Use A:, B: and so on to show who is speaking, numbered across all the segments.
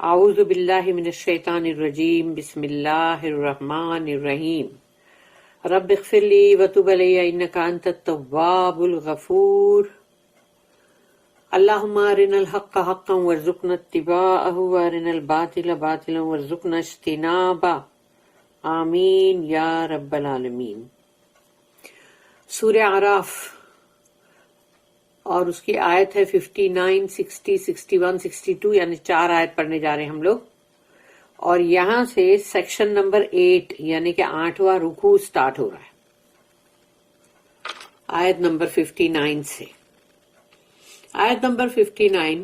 A: اعوذ باللہ من الشیطان الرجیم بسم اللہ الرحمن الرحیم رب اغفر لی وتب علی انک انت التواب الغفور اللہم ارنا الحق حقا وارزقنا اتباعہ وارنا الباطل باطلا وارزقنا اجتنابہ آمین یا رب العالمین۔ سورہ اعراف اور اس کی آیت ہے 59، 60، 61، 62، یعنی 4 آیت پڑھنے جا رہے ہیں ہم لوگ، اور یہاں سے سیکشن نمبر 8 یعنی کہ 8واں رکوع سٹارٹ ہو رہا ہے آیت نمبر 59 سے۔ آیت نمبر 59،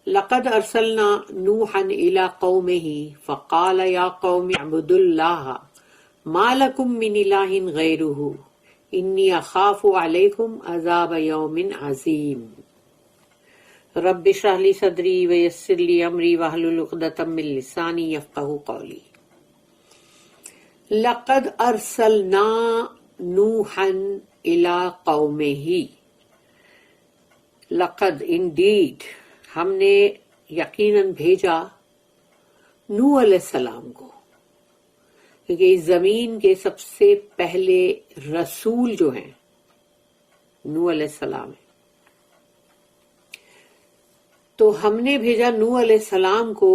A: لقد ارسلنا نوحا الى قومه فقال یا قوم اعبدوا اللہ ما لکم من الہ غیرہ انی اخاف علیکم عذاب یوم عظیم۔ رب اشرح لی صدری ویسر لی امری واحلل عقدۃ من لسانی یفقہوا قولی۔ لقد ارسلنا نوحا الی قومہ، لقد انڈیڈ ہم نے یقیناً بھیجا نوح علیہ السلام کو، کیونکہ اس زمین کے سب سے پہلے رسول جو ہیں نوح علیہ السلام ہیں، تو ہم نے بھیجا نوح علیہ السلام کو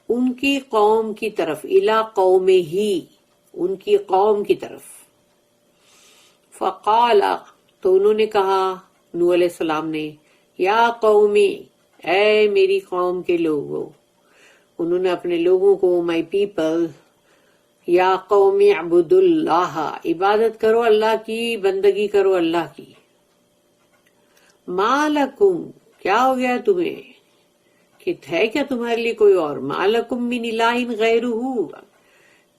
A: ان کی قوم کی طرف، الی قومہ ہی، ان کی قوم کی طرف۔ فقال، تو انہوں نے کہا نوح علیہ السلام نے، یا قومی، اے میری قوم کے لوگوں، انہوں نے اپنے لوگوں کو مائی پیپل، یا قوم اعبدوا اللہ، عبادت کرو اللہ کی، بندگی کرو اللہ کی۔ ما لکم، کیا ہو گیا تمہیں، کہ ہے کیا تمہارے لیے کوئی اور، ما لکم من الہ غیرہ،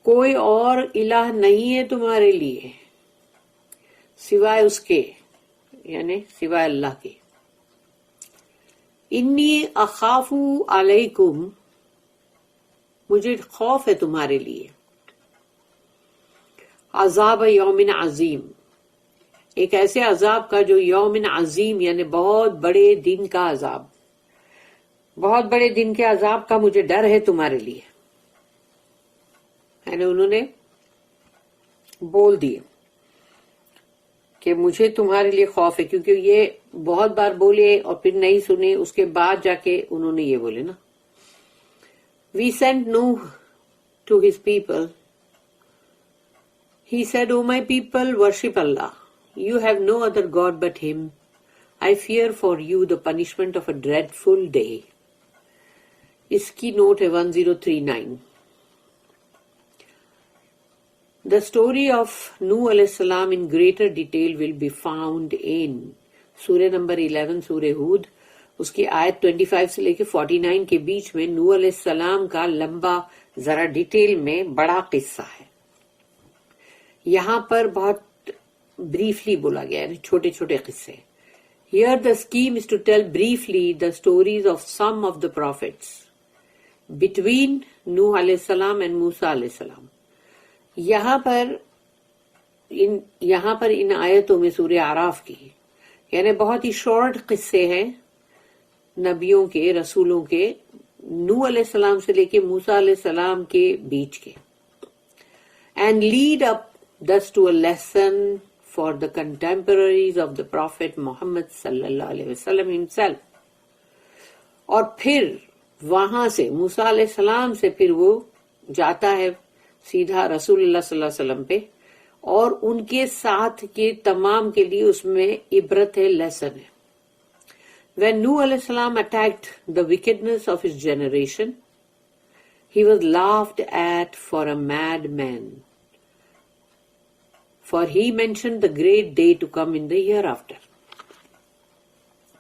A: کوئی اور الہ نہیں ہے تمہارے لیے سوائے اس کے، یعنی سوائے اللہ کے۔ انی اخاف علیکم، مجھے خوف ہے تمہارے لیے، عذاب یوم عظیم، ایک ایسے عذاب کا جو یوم عظیم یعنی بہت بڑے دن کا عذاب، بہت بڑے دن کے عذاب کا مجھے ڈر ہے تمہارے لیے، یعنی انہوں نے بول دیے کہ مجھے تمہارے لیے خوف ہے، کیونکہ یہ بہت بار بولے اور پھر نہیں سنے، اس کے بعد جا کے انہوں نے یہ بولے نا، We sent Nuh to his people. He said, O my people, worship Allah. You have no other God but Him. I fear for you the punishment of a dreadful day. اس کی نوٹ ہے 1039۔ The story of Nuh alayhi salam in greater detail will be found in سورہ number 11 سورہ ہود، اس کی آیت 25 سے لے کے 49 کے بیچ میں نوح علیہ السلام کا لمبا ذرا ڈیٹیل میں بڑا قصہ ہے۔ یہاں پر بہت بریفلی بولا گیا ہے، چھوٹے چھوٹے قصے۔ Here the scheme is to tell briefly the stories of some of the prophets between نوح علیہ السلام and موسیٰ علیہ السلام۔ یہاں پر ان آیتوں میں سورہ اعراف کی یعنی بہت ہی شارٹ قصے ہیں نبیوں کے، رسولوں کے، نوح علیہ السلام سے لے کے موسیٰ علیہ السلام کے بیچ کے، and lead up thus to a lesson for the contemporaries of the Prophet Muhammad صلی اللہ علیہ وسلم himself۔ اور پھر وہاں سے موسیٰ علیہ السلام سے پھر وہ جاتا ہے سیدھا رسول اللہ صلی اللہ علیہ وسلم پہ، اور ان کے ساتھ کے تمام کے لیے اس میں عبرت ہے، لیسن ہے۔ When Nuh alayhi salam attacked the wickedness of his generation, he was laughed at for a madman, for he mentioned the great day to come in the hereafter۔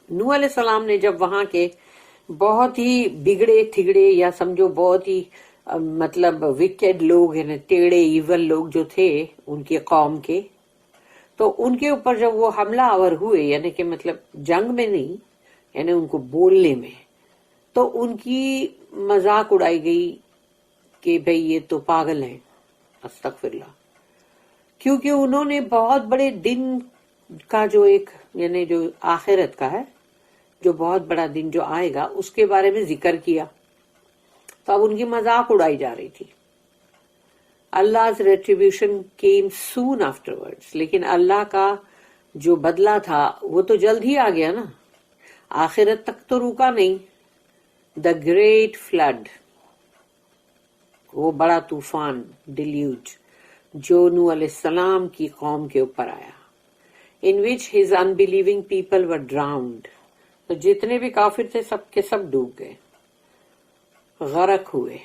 A: نوح علیہ السلام نے جب وہاں کے بہت ہی بگڑے تھگڑے یا سمجھو بہت ہی مطلب وکیڈ لوگ ہیں، ٹیڑے ایول لوگ جو تھے ان کی قوم کے، تو ان کے اوپر جب وہ حملہ آور ہوئے، یعنی کہ مطلب جنگ میں نہیں، یعنی ان کو بولنے میں، تو ان کی مذاق اڑائی گئی کہ بھئی یہ تو پاگل ہیں، استغفر اللہ، کیونکہ انہوں نے بہت بڑے دن کا جو ایک یعنی جو آخرت کا ہے، جو بہت بڑا دن جو آئے گا اس کے بارے میں ذکر کیا، تو اب ان کی مذاق اڑائی جا رہی تھی. Allah's retribution came soon afterwards. لیکن اللہ کا جو بدلہ تھا وہ تو جلد ہی آ گیا نا، آخرت تک تو رکا نہیں. The great flood، وہ بڑا طوفان، ڈیلیوج، جو نوح علیہ السلام کی قوم کے اوپر آیا. In which his unbelieving people were drowned. تو جتنے بھی کافر تھے سب کے سب ڈوب گئے، غرق ہوئے.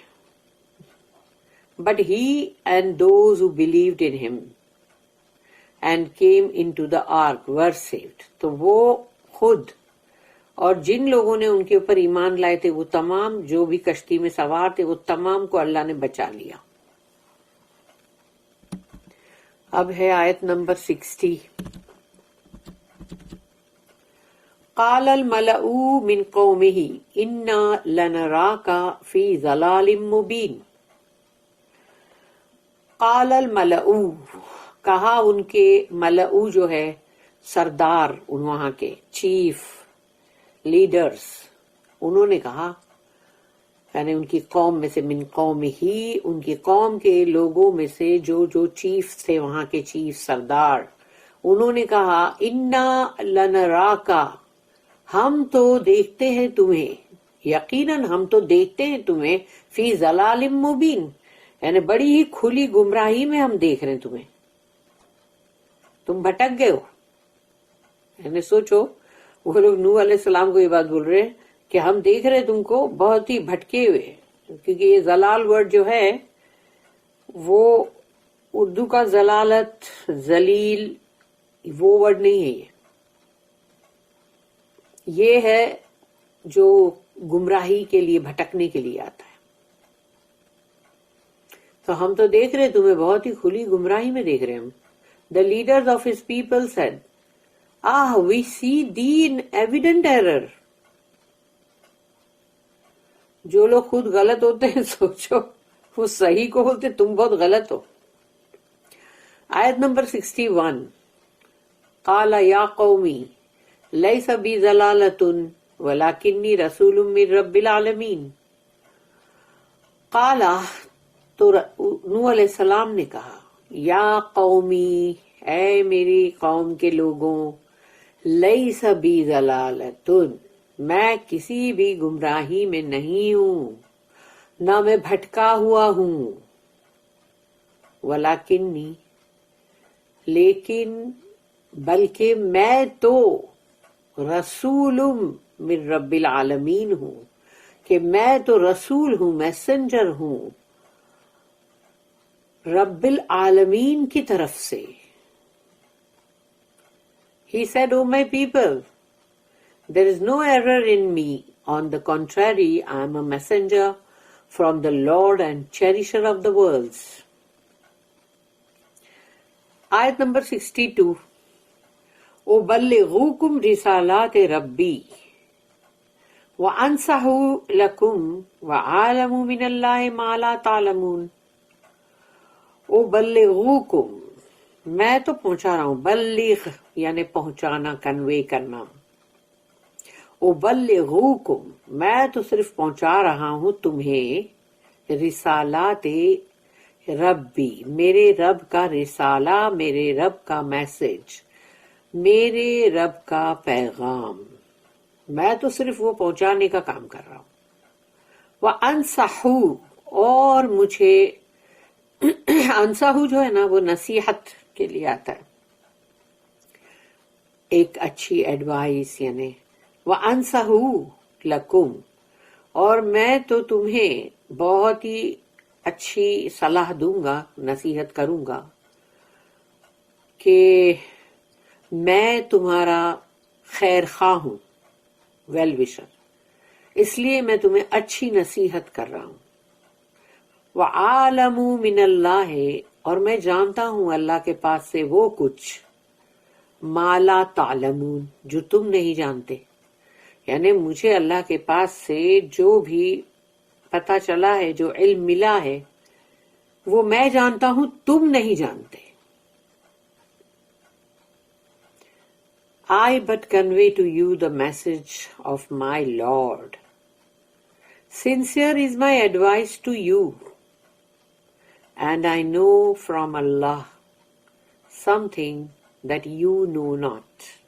A: But he and those who believed in him and came into the ark were saved. تو وہ خود اور جن لوگوں نے ان کے اوپر ایمان لائے تھے وہ تمام جو بھی کشتی میں سوار تھے وہ تمام کو اللہ نے بچا لیا. اب ہے آیت نمبر 60. قال الملأ من قومه انا لنراك في ضلال مبين. قال الملأ، کہا ان کے ملأ جو ہے سردار، ان وہاں کے چیف لیڈرز، انہوں نے کہا، یعنی ان کی قوم میں سے، من قوم ہی، ان کی قوم کے لوگوں میں سے جو چیف تھے، وہاں کے چیف سردار، انہوں نے کہا، انا لنراکا، ہم تو دیکھتے ہیں تمہیں، یقیناً ہم تو دیکھتے ہیں تمہیں، فی ضلال مبین، یعنی بڑی ہی کھلی گمراہی میں ہم دیکھ رہے ہیں تمہیں، تم بھٹک گئے ہو. یعنی سوچو، وہ لوگ نوح علیہ السلام کو یہ بات بول رہے ہیں کہ ہم دیکھ رہے تم کو بہت ہی بھٹکے ہوئے. کیونکہ یہ ضلال ورڈ جو ہے وہ اردو کا ضلالت، ذلیل، وہ ورڈ نہیں ہے. یہ ہے جو گمراہی کے لیے، بھٹکنے کے لیے آتا ہے. تو ہم تو دیکھ رہے تمہیں بہت ہی کھلی گمراہی میں دیکھ رہے ہیں ہم. The leaders of his people said, we see thee in evident error. جو لوگ خود غلط ہوتے ہیں سوچو وہ صحیح کو بولتے، تم بہت غلط ہو. آیت نمبر 61. قال یا قومی لیس بی ضلالۃ ولکنی رسول من رب العالمین. قال، تو نوح علیہ السلام نے کہا، یا قومی، اے میری قوم کے لوگوں، لیس بی ضلالۃ، میں کسی بھی گمراہی میں نہیں ہوں، نہ میں بھٹکا ہوا ہوں. ولیکنی، لیکن، بلکہ میں تو رسول من رب العالمین ہوں، کہ میں تو رسول ہوں، میسنجر ہوں رب العالمین کی طرف سے. He said, O my people, there is no error in me. On the contrary, I am a messenger from the Lord and cherisher of the worlds. Ayat number 62. أُبَلِّغُكُمْ رِسَالَاتِ رَبِّي وَأَنصَحُ لَكُمْ وَأَعْلَمُ مِنَ اللَّهِ مَا لَا تَعْلَمُونَ. أُبَلِّغُكُمْ، میں تو پہنچا رہا ہوں، بلغ یعنی پہنچانا، کنوے کرنا. أُبَلِّغُكُمْ، میں تو صرف پہنچا رہا ہوں تمہیں، رسالات ربی، میرے رب کا رسالہ، میرے رب کا میسج، میرے رب کا پیغام، میں تو صرف وہ پہنچانے کا کام کر رہا ہوں. وَأَنصَحُ، اور مجھے، انصحو جو ہے نا وہ نصیحت کے لیے آتا ہے، ایک اچھی ایڈوائس، یعنی وَأَنصَحُ لَكُمْ، اور میں تو تمہیں بہت ہی اچھی صلاح دوں گا، نصیحت کروں گا کہ میں تمہارا خیر خواہ ہوں، ویل وشر، اس لیے میں تمہیں اچھی نصیحت کر رہا ہوں. وَعَالَمُ مِنَ اللَّهِ، اور میں جانتا ہوں اللہ کے پاس سے وہ کچھ، مَا لَا تَعْلَمُونَ، جو تم نہیں جانتے. یعنی مجھے اللہ کے پاس سے جو بھی پتہ چلا ہے، جو علم ملا ہے، وہ میں جانتا ہوں، تم نہیں جانتے. I but convey to you the message of my Lord. Sincere is my advice to you, and I know from Allah something that you know not.